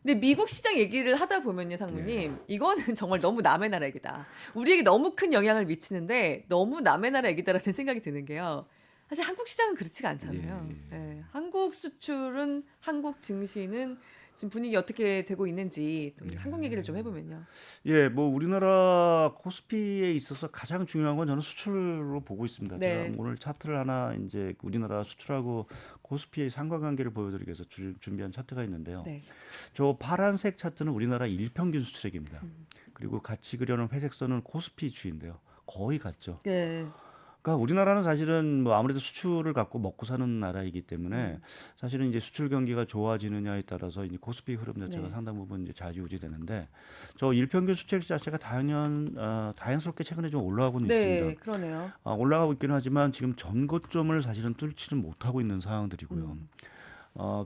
근데 미국 시장 얘기를 하다 보면요, 예. 상무님. 이거는 정말 너무 남의 나라 얘기다. 우리에게 너무 큰 영향을 미치는데 너무 남의 나라 얘기다라는 생각이 드는 게요. 사실 한국 시장은 그렇지가 않잖아요. 예예. 예. 한국 수출은 한국 증시는 지금 분위기 어떻게 되고 있는지 또 한국 얘기를 좀 해 보면요. 예. 뭐 우리나라 코스피에 있어서 가장 중요한 건 저는 수출로 보고 있습니다. 제가 네. 오늘 차트를 하나 인제 우리나라 수출하고 코스피의 상관관계를 보여드리기 위해서 준비한 차트가 있는데요. 네. 저 파란색 차트는 우리나라 일평균 수출액입니다. 음. 그리고 같이 그려놓은 회색 선은 코스피 추이인데요. 거의 같죠. 네. 그러니까 우리나라는 사실은 뭐 아무래도 수출을 갖고 먹고 사는 나라이기 때문에 음. 사실은 이제 수출 경기가 좋아지느냐에 따라서 이제 코스피 흐름 자체가 네. 상당 부분 이제 좌지우지되는데 저 일평균 수출액 자체가 다행스럽게 최근에 좀 올라가고는 있습니다. 네. 그러네요. 올라가고 있기는 하지만 지금 전고점을 사실은 뚫지는 못하고 있는 상황들이고요. 음.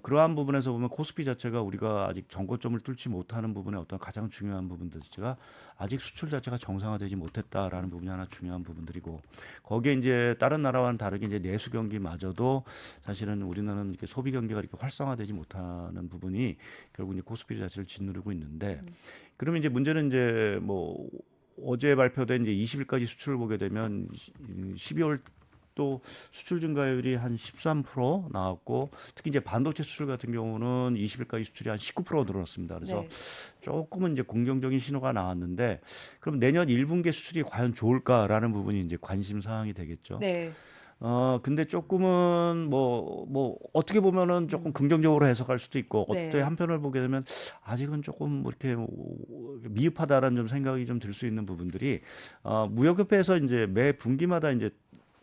그러한 부분에서 보면 코스피 자체가 우리가 아직 전고점을 뚫지 못하는 부분의 어떤 가장 중요한 부분들 자체가 아직 수출 자체가 정상화되지 못했다라는 부분이 하나 중요한 부분들이고 거기에 이제 다른 나라와는 다르게 이제 내수 경기마저도 사실은 우리나라는 이렇게 소비 경기가 이렇게 활성화되지 못하는 부분이 결국 이제 코스피 자체를 짓누르고 있는데 그러면 이제 문제는 이제 뭐 어제 발표된 이제 20일까지 수출을 보게 되면 12월 또 수출 증가율이 한 13% 나왔고 특히 이제 반도체 수출 같은 경우는 20일까지 수출이 한 19% 늘어났습니다. 그래서 네. 조금은 이제 긍정적인 신호가 나왔는데 그럼 내년 1분기 수출이 과연 좋을까라는 부분이 이제 관심 사항이 되겠죠. 네. 근데 조금은 뭐 어떻게 보면은 조금 긍정적으로 해석할 수도 있고 어때 네. 한편을 보게 되면 아직은 조금 뭐 이렇게 미흡하다라는 좀 생각이 좀 들 수 있는 부분들이 무역협회에서 이제 매 분기마다 이제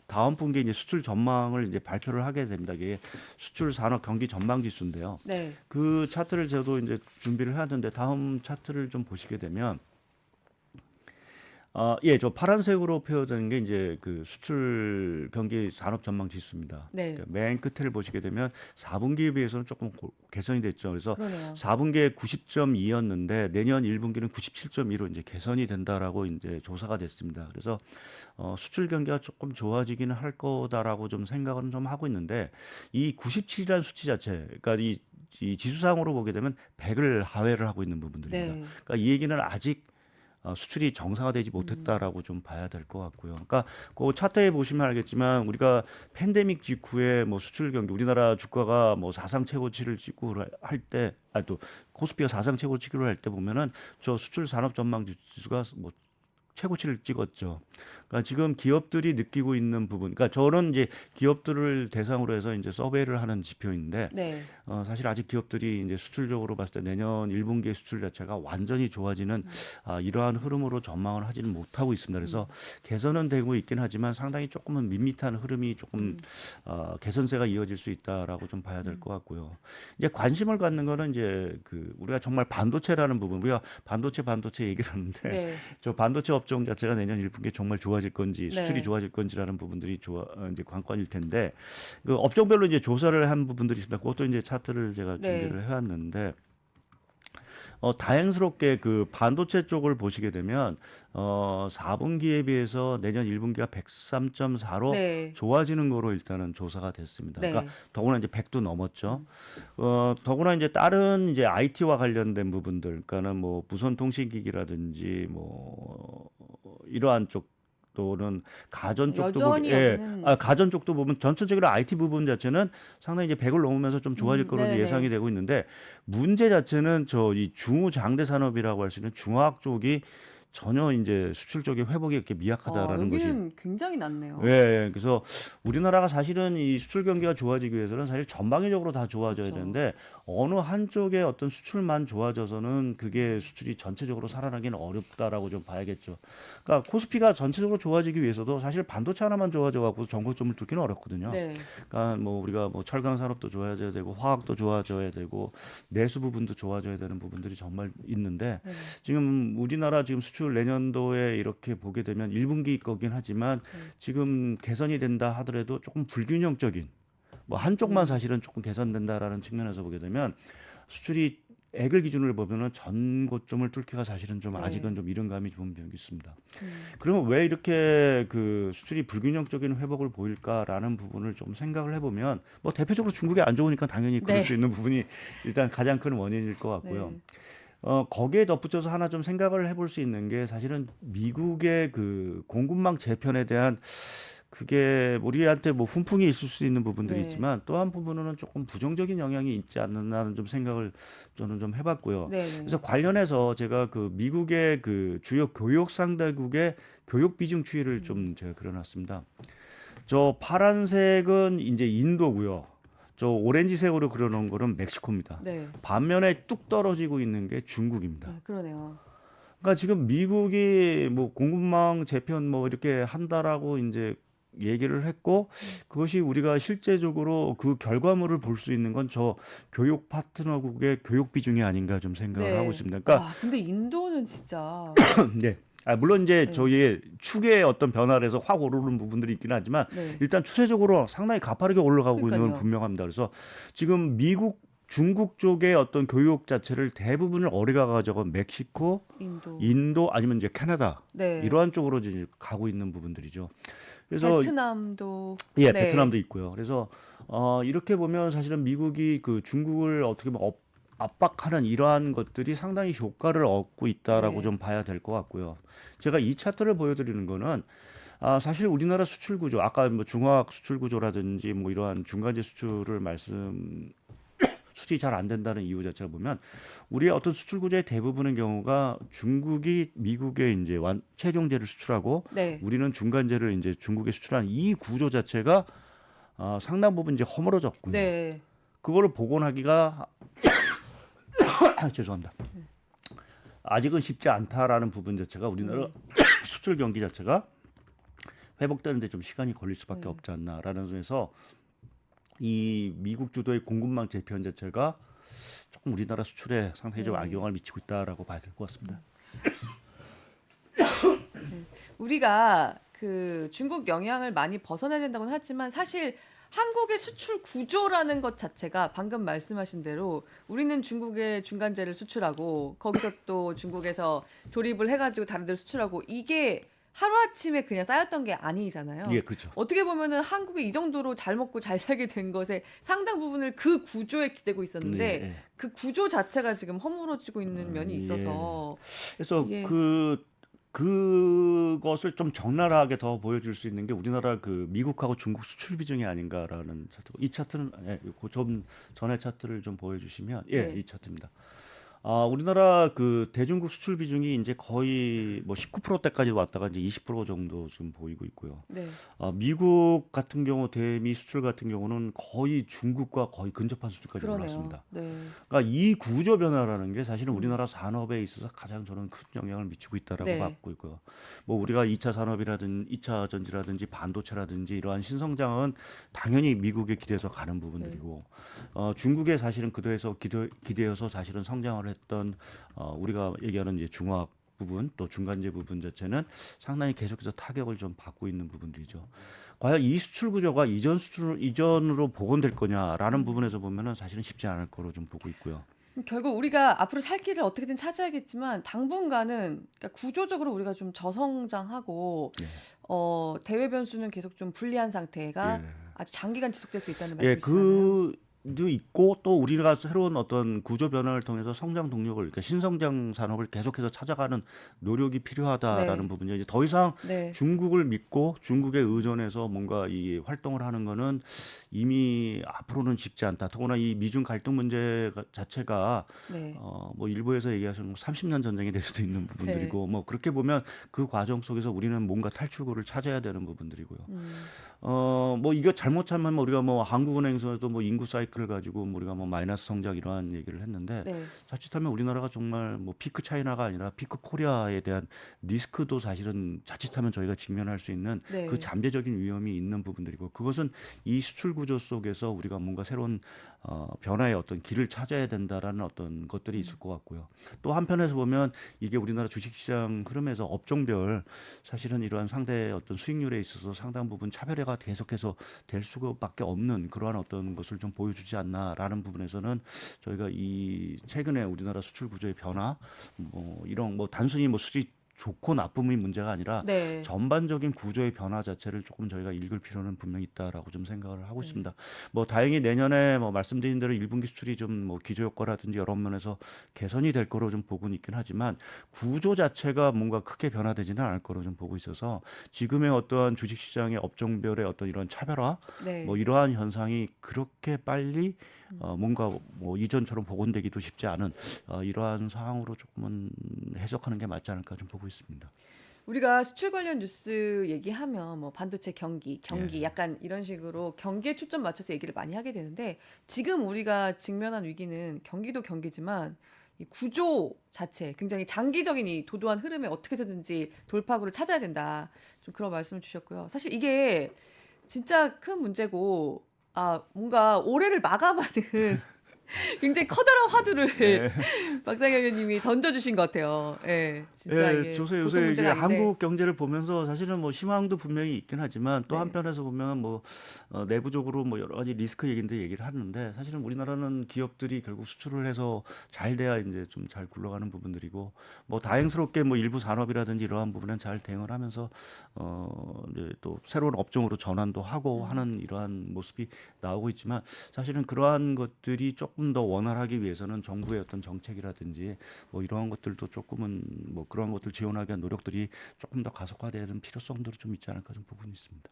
다음 분기에 이제 수출 전망을 이제 발표를 하게 됩니다. 이게 수출 산업 경기 전망 지수인데요. 네. 그 차트를 저도 이제 준비를 해왔는데 다음 차트를 좀 보시게 되면 예, 저 파란색으로 표현된 게 이제 그 수출 경기 산업 전망 지수입니다. 네. 그러니까 맨 끝을 보시게 되면 4분기에 비해서는 조금 개선이 됐죠. 그래서 그러네요. 4분기에 90.2였는데 내년 1분기는 97.2로 이제 개선이 된다라고 이제 조사가 됐습니다. 그래서 수출 경기가 조금 좋아지기는 할 거다라고 좀 생각은 좀 하고 있는데 이 97이라는 수치 자체, 그러니까 이 지수상으로 보게 되면 100을 하회를 하고 있는 부분들입니다. 네. 그러니까 이 얘기는 아직 수출이 정상화되지 음. 못했다라고 좀 봐야 될 것 같고요. 그러니까 그 차트에 보시면 알겠지만 우리가 팬데믹 직후에 뭐 수출 경기 우리나라 주가가 뭐 사상 최고치를 찍고 할 때, 또 코스피가 사상 최고치기로 할 때 보면은 저 수출 산업 전망 지수가 뭐 최고치를 찍었죠. 그러니까 지금 기업들이 느끼고 있는 부분, 그러니까 저는 이제 기업들을 대상으로 해서 이제 서베이를 하는 지표인데, 네. 사실 아직 기업들이 이제 수출적으로 봤을 때 내년 1분기의 수출 자체가 완전히 좋아지는 이러한 흐름으로 전망을 하지는 못하고 있습니다. 그래서 개선은 되고 있긴 하지만 상당히 조금은 밋밋한 흐름이 조금 개선세가 이어질 수 있다라고 좀 봐야 될 것 같고요. 이제 관심을 갖는 거는 이제 그 우리가 정말 반도체라는 부분, 우리가 반도체 얘기를 하는데 네. 저 반도체 업종 자체가 내년 1분기에 정말 좋아질 건지 수출이 네. 좋아질 건지라는 부분들이 이제 관건일 텐데 그 업종별로 이제 조사를 한 부분들이 있습니다. 그것도 이제 차트를 제가 네. 준비를 해왔는데 다행스럽게 그 반도체 쪽을 보시게 되면 4분기에 비해서 내년 1분기가 103.4로 네. 좋아지는 거로 일단은 조사가 됐습니다. 네. 그러니까 더구나 이제 100도 넘었죠. 더구나 이제 다른 이제 IT와 관련된 부분들, 그러니까는 뭐 무선 통신기기라든지 뭐 이러한 쪽 또는 가전 쪽도 여전히 여기는 가전 쪽도 보면 전체적으로 IT 부분 자체는 상당히 이제 100을 넘으면서 좀 좋아질 거로 예상이 네네. 되고 있는데 문제 자체는 저 이 중후장대 산업이라고 할 수 있는 중화학 쪽이 전혀 이제 수출 쪽의 회복이 이렇게 미약하다라는 것이 여기는 굉장히 예, 낮네요. 예. 그래서 우리나라가 사실은 이 수출 경기가 좋아지기 위해서는 사실 전방위적으로 다 좋아져야 그쵸. 되는데 어느 한쪽의 어떤 수출만 좋아져서는 그게 수출이 전체적으로 살아나기는 어렵다라고 좀 봐야겠죠. 그러니까 코스피가 전체적으로 좋아지기 위해서도 사실 반도체 하나만 좋아져 갖고 전고점을 뚫기는 어렵거든요. 네. 그러니까 뭐 우리가 뭐 철강 산업도 좋아져야 되고 화학도 좋아져야 되고 내수 부분도 좋아져야 되는 부분들이 정말 있는데 네. 지금 우리나라 지금 수출 내년도에 이렇게 보게 되면 1분기 거긴 하지만 네. 지금 개선이 된다 하더라도 조금 불균형적인 뭐 한쪽만 사실은 조금 개선된다라는 측면에서 보게 되면 수출이 액을 기준으로 보면은 전고점을 뚫기가 사실은 좀 아직은 네. 좀 이른 감이 좀 있습니다. 음. 그러면 왜 이렇게 그 수출이 불균형적인 회복을 보일까라는 부분을 좀 생각을 해보면 뭐 대표적으로 중국이 안 좋으니까 당연히 그럴 네. 수 있는 부분이 일단 가장 큰 원인일 것 같고요. 네. 거기에 덧붙여서 하나 좀 생각을 해볼 수 있는 게 사실은 미국의 그 공급망 재편에 대한 그게 우리한테 뭐 훈풍이 있을 수 있는 부분들이 네. 있지만 또 한 부분으로는 조금 부정적인 영향이 있지 않나는 좀 생각을 저는 좀 해봤고요. 네. 네. 그래서 관련해서 제가 그 미국의 그 주요 교육 상대국의 교육 비중 추이를 좀 제가 그려놨습니다. 저 파란색은 이제 인도고요. 저 오렌지색으로 그려놓은 거는 멕시코입니다. 네. 반면에 뚝 떨어지고 있는 게 중국입니다. 그러네요. 그러니까 지금 미국이 뭐 공급망 재편 뭐 이렇게 한다라고 이제 얘기를 했고 그것이 우리가 실제적으로 그 결과물을 볼 수 있는 건 저 교육 파트너국의 교육 비중이 아닌가 좀 생각을 하고 네. 있습니다. 그러니까 근데 인도는 진짜 네. 물론 이제 네. 저희의 축의 어떤 변화를 해서 확 오르는 부분들이 있긴 하지만 네. 일단 추세적으로 상당히 가파르게 올라가고 있는 건 그러니까요. 분명합니다. 그래서 지금 미국, 중국 쪽의 어떤 교육 자체를 대부분을 어디가 가져가 멕시코, 인도 아니면 이제 캐나다 네. 이러한 쪽으로 이제 가고 있는 부분들이죠. 그래서 베트남도 예, 네. 베트남도 있고요. 그래서 이렇게 보면 사실은 미국이 그 중국을 어떻게 보면 압박하는 이러한 것들이 상당히 효과를 얻고 있다라고 네. 좀 봐야 될 것 같고요. 제가 이 차트를 보여드리는 거는 사실 우리나라 수출 구조, 아까 뭐 중화학 수출 구조라든지 뭐 이러한 중간재 수출을 수출이 잘 안 된다는 이유 자체를 보면 우리의 어떤 수출 구조의 대부분의 경우가 중국이 미국에 이제 최종재를 수출하고 네. 우리는 중간재를 이제 중국에 수출하는 이 구조 자체가 상당 부분 이제 허물어졌군요. 네. 그거를 복원하기가 죄송합니다. 아직은 쉽지 않다라는 부분 자체가 우리나라 수출 경기 자체가 회복되는데 좀 시간이 걸릴 수밖에 없지 않나라는 점에서 이 미국 주도의 공급망 재편 자체가 조금 우리나라 수출에 상당히 좀 악영향을 미치고 있다라고 봐야 될 것 같습니다. 우리가 그 중국 영향을 많이 벗어나야 된다고는 하지만 사실 한국의 수출 구조라는 것 자체가 방금 말씀하신 대로 우리는 중국에 중간재를 수출하고 거기서 또 중국에서 조립을 해가지고 다른 데로 수출하고 이게 하루아침에 그냥 쌓였던 게 아니잖아요. 예, 그렇죠. 어떻게 보면은 한국이 이 정도로 잘 먹고 잘 살게 된 것에 상당 부분을 그 구조에 기대고 있었는데 예. 그 구조 자체가 지금 허물어지고 있는 면이 예. 있어서 그래서 예. 그것을 좀 적나라하게 더 보여줄 수 있는 게 우리나라 그 미국하고 중국 수출 비중이 아닌가라는 차트고 이 차트는 좀 전에 차트를 좀 보여주시면 네. 이 차트입니다. 우리나라 그 대중국 수출 비중이 이제 거의 뭐 19%대까지 왔다가 이제 20% 정도 지금 보이고 있고요. 네. 미국 같은 경우 대미 수출 같은 경우는 거의 중국과 거의 근접한 수준까지 그러네요. 올랐습니다. 네. 그러니까 이 구조 변화라는 게 사실은 우리나라 산업에 있어서 가장 저는 큰 영향을 미치고 있다라고 네. 받고 있고요. 뭐 우리가 2차 산업이라든지 2차 전지라든지 반도체라든지 이러한 신성장은 당연히 미국에 기대서 가는 부분들이고 중국에 사실은 그대에서 기대어서 사실은 성장을 했던 우리가 얘기하는 이제 중화학 부분 또 중간재 부분 자체는 상당히 계속해서 타격을 좀 받고 있는 부분들이죠. 과연 이 수출 구조가 이전으로 복원될 거냐라는 부분에서 보면은 사실은 쉽지 않을 거로 좀 보고 있고요. 결국 우리가 앞으로 살 길을 어떻게든 찾아야겠지만 당분간은 그러니까 구조적으로 우리가 좀 저성장하고 예. 대외 변수는 계속 좀 불리한 상태가 예. 아주 장기간 지속될 수 있다는 예, 말씀이시잖아요. 도 있고 또 우리가 새로운 어떤 구조 변화를 통해서 성장 동력을 그러니까 신성장 산업을 계속해서 찾아가는 노력이 필요하다라는 네. 부분이죠. 이제 더 이상 네. 중국을 믿고 중국에 의존해서 뭔가 이 활동을 하는 거는 이미 앞으로는 쉽지 않다. 더구나 이 미중 갈등 문제 자체가 네. 뭐 일부에서 얘기하시는 30년 전쟁이 될 수도 있는 부분들이고 뭐 그렇게 보면 그 과정 속에서 우리는 뭔가 탈출구를 찾아야 되는 부분들이고요. 뭐 이거 잘못 참으면 우리가 뭐 한국은행에서도 뭐 인구 사이클을 가지고 우리가 뭐 마이너스 성장 이러한 얘기를 했는데 네. 자칫하면 우리나라가 정말 뭐 피크 차이나가 아니라 피크 코리아에 대한 리스크도 사실은 자칫하면 저희가 직면할 수 있는 네. 그 잠재적인 위험이 있는 부분들이고 그것은 이 수출 구조 속에서 우리가 뭔가 새로운 변화의 어떤 길을 찾아야 된다라는 어떤 것들이 있을 것 같고요. 또 한편에서 보면 이게 우리나라 주식시장 흐름에서 업종별 사실은 이러한 상대의 어떤 수익률에 있어서 상당 부분 차별화가 계속해서 될 수밖에 없는 그러한 어떤 것을 좀 보여주고 주지 않나라는 부분에서는 저희가 이 최근에 우리나라 수출 구조의 변화 뭐 이런 뭐 단순히 뭐 수출이 좋고 나쁨이 문제가 아니라 네. 전반적인 구조의 변화 자체를 조금 저희가 읽을 필요는 분명히 있다라고 좀 생각을 하고 네. 있습니다. 뭐 다행히 내년에 뭐 말씀드린 대로 1분기 수출이 좀 뭐 기조 효과라든지 여러 면에서 개선이 될 거로 좀 보고는 있긴 하지만 구조 자체가 뭔가 크게 변화되지는 않을 거로 좀 보고 있어서 지금의 어떠한 주식 시장의 업종별의 어떤 이런 차별화 뭐 네. 이러한 현상이 그렇게 빨리 뭔가 뭐 이전처럼 복원되기도 쉽지 않은 이러한 상황으로 조금은 해석하는 게 맞지 않을까 좀 보고 있습니다. 우리가 수출 관련 뉴스 얘기하면 뭐 반도체 경기 예. 약간 이런 식으로 경기에 초점 맞춰서 얘기를 많이 하게 되는데 지금 우리가 직면한 위기는 경기도 경기지만 이 구조 자체 굉장히 장기적인 이 도도한 흐름에 어떻게 해서든지 돌파구를 찾아야 된다. 좀 그런 말씀을 주셨고요. 사실 이게 진짜 큰 문제고 뭔가 올해를 마감하는 굉장히 커다란 화두를 네. 박상현 의원님이 던져주신 것 같아요. 예, 진짜 예, 이게 요새 보통 이게 문제가 아닌데. 한국 경제를 보면서 사실은 뭐 희망도 분명히 있긴 하지만 또 네. 한편에서 보면 뭐 내부적으로 뭐 여러 가지 리스크 얘기인데 얘기를 하는데 사실은 우리나라는 기업들이 결국 수출을 해서 잘 돼야 이제 좀 잘 굴러가는 부분들이고 뭐 다행스럽게 뭐 일부 산업이라든지 이러한 부분은 잘 대응을 하면서 이제 또 새로운 업종으로 전환도 하고 하는 이러한 모습이 나오고 있지만 사실은 그러한 것들이 조금 더 원활하기 위해서는 정부의 어떤 정책이라든지 뭐 이러한 것들도 조금은 뭐 그런 것들 지원하기 위한 노력들이 조금 더 가속화되는 필요성도 좀 있지 않을까 좀 부분이 있습니다.